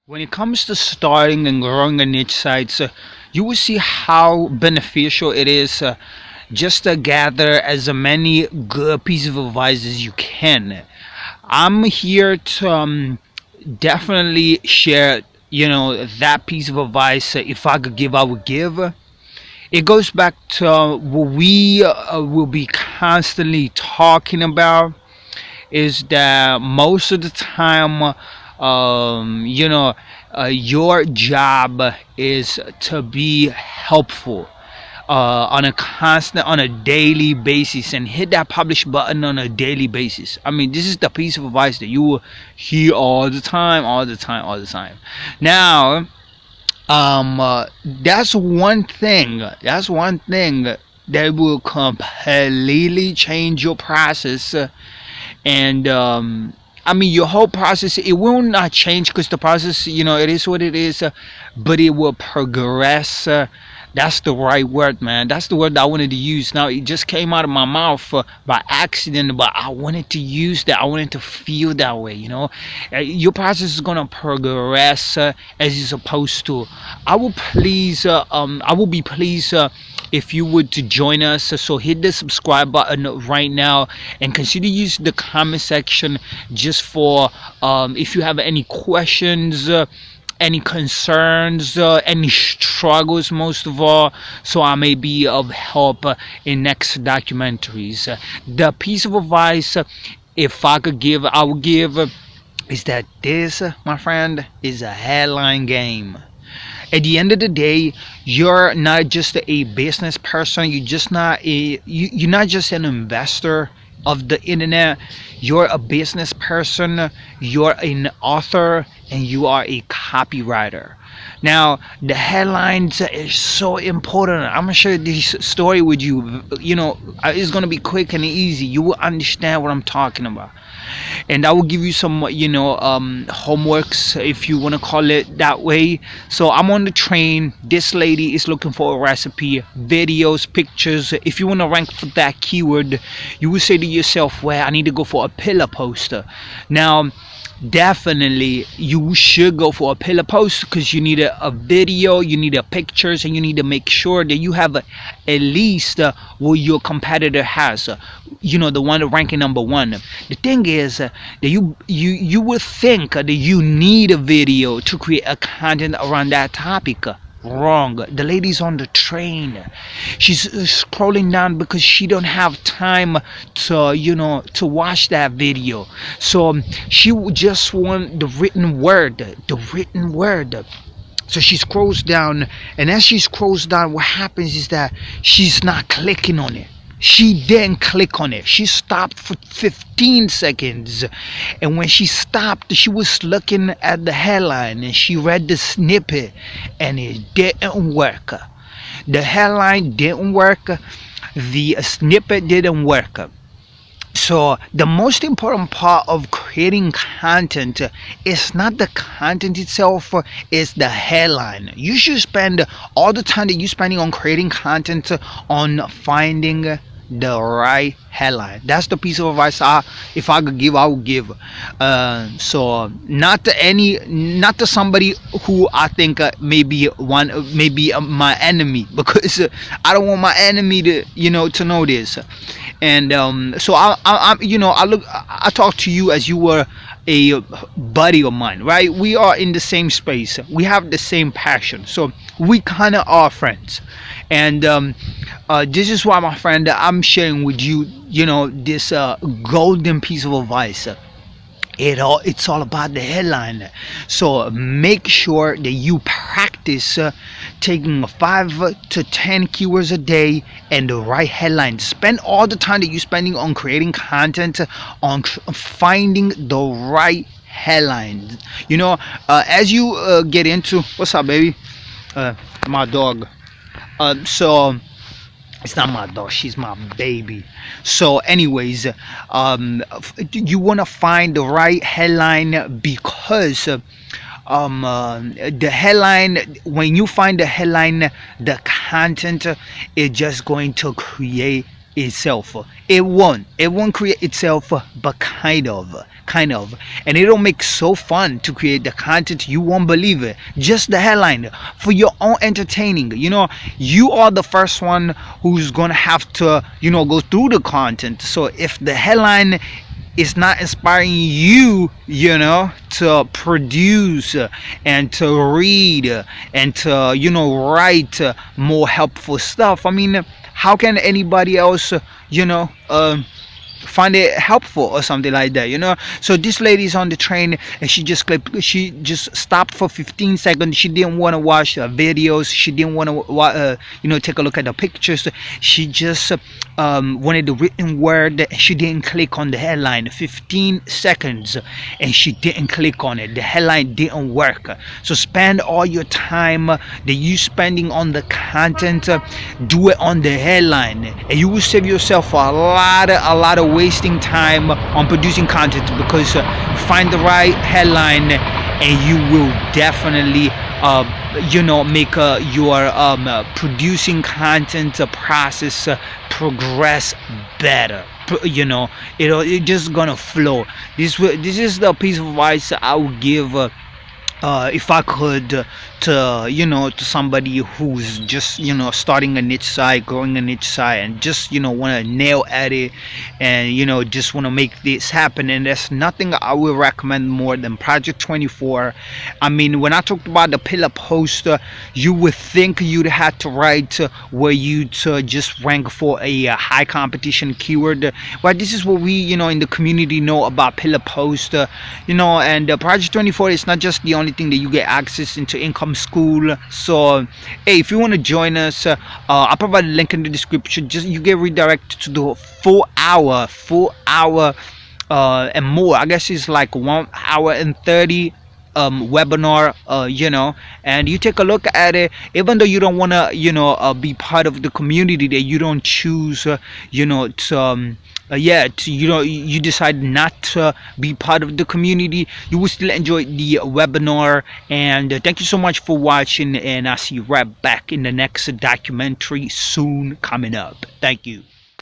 When it comes to starting and growing a niche sites, you will see how beneficial it is just to gather as many good pieces of advice as you can. I'm here to definitely share, that piece of advice. If I could give, I would give. It goes back to what we will be constantly talking about is that most of the time, your job is to be helpful on a daily basis and hit that publish button on a daily basis. I mean, this is the piece of advice that you will hear all the time, all the time, all the time. Now, that's one thing. That's one thing that will completely change your process and I mean your whole process. It will not change because the process, it is what it is, but it will progress. That's the right word, man. That's the word that I wanted to use. Now it just came out of my mouth by accident, but I wanted to use that. I wanted to feel that way. Your process is gonna progress as you're supposed to. I will be pleased if you would to join us. So hit the subscribe button right now and consider using the comment section just for if you have any questions, any concerns, any struggles, most of all, so I may be of help in next documentaries. The piece of advice, if I could give, I would give, is that this, my friend, is a headline game. At the end of the day, you're not just a business person. You're not just an investor of the internet. You're a business person, you're an author, and you are a copywriter. Now the headlines is so important. I'm gonna share this story with you. It's gonna be quick and easy. You will understand what I'm talking about, and I will give you some homeworks, if you want to call it that way. So I'm on the train. This lady is looking for a recipe, videos, pictures. If you want to rank for that keyword, you will say to yourself, well, I need to go for a pillar poster. Now definitely you should go for a pillar post because you need a video, you need a pictures, and you need to make sure that you have at least what your competitor has, the one ranking number one. The thing is that you would think that you need a video to create a content around that topic. Wrong. The lady's on the train. She's scrolling down because she don't have time to watch that video. So she just want the written word. So she scrolls down, and as she scrolls down, what happens is that she's not clicking on it. She didn't click on it. She stopped for 15 seconds. And when she stopped, she was looking at the headline and she read the snippet, and it didn't work. The headline didn't work. The snippet didn't work. So the most important part of creating content is not the content itself, it's the headline. You should spend all the time that you're spending on creating content on finding the right headline. That's the piece of advice if I could give, I would give. So not to somebody who I think maybe my enemy, because I don't want my enemy to know this. And so I talk to you as you were a buddy of mine, right? We are in the same space, we have the same passion, so we kind of are friends. And this is why, my friend, I'm sharing with you this golden piece of advice. It's all about the headline. So make sure that you practice taking 5 to 10 keywords a day and the right headline. Spend all the time that you're spending on creating content on finding the right headline. As you get into, what's up, baby? My dog. So it's not my dog, she's my baby. So anyways, you want to find the right headline, because the headline, when you find the headline, the content is just going to create itself. It won't create itself, but kind of, and it'll make so fun to create the content. You won't believe it. Just the headline for your own entertaining. You are the first one who's gonna have to go through the content. So if the headline is not inspiring you, to produce, and to read, and to write more helpful stuff, I mean, how can anybody else find it helpful or something like that? So this lady's on the train, and she just stopped for 15 seconds. She didn't want to watch videos. She didn't want to take a look at the pictures. She just wanted the written word. She didn't click on the headline. 15 seconds, and she didn't click on it. The headline didn't work. So spend all your time that you spending on the content, do it on the headline, and you will save yourself a lot of wasting time on producing content, because find the right headline and you will definitely make your producing content process progress better. It's just gonna flow. This is the piece of advice I would give, if I could, to somebody who's just starting a niche site, growing a niche site, and just want to nail at it, and just want to make this happen. And there's nothing I would recommend more than Project 24. I mean, when I talked about the pillar poster, you would think you'd have to write where you to just rank for a high competition keyword, but this is what we in the community know about pillar poster. And Project 24 is not just the only thing that you get access into income school. So hey, if you want to join us, I'll provide a link in the description. Just you get redirected to the 4 hour and more, I guess it's like 1 hour and 30 webinar, and you take a look at it. Even though you don't want to be part of the community, that you don't choose you decide not to be part of the community, you will still enjoy the webinar. And thank you so much for watching, and I'll see you right back in the next documentary soon coming up. Thank you.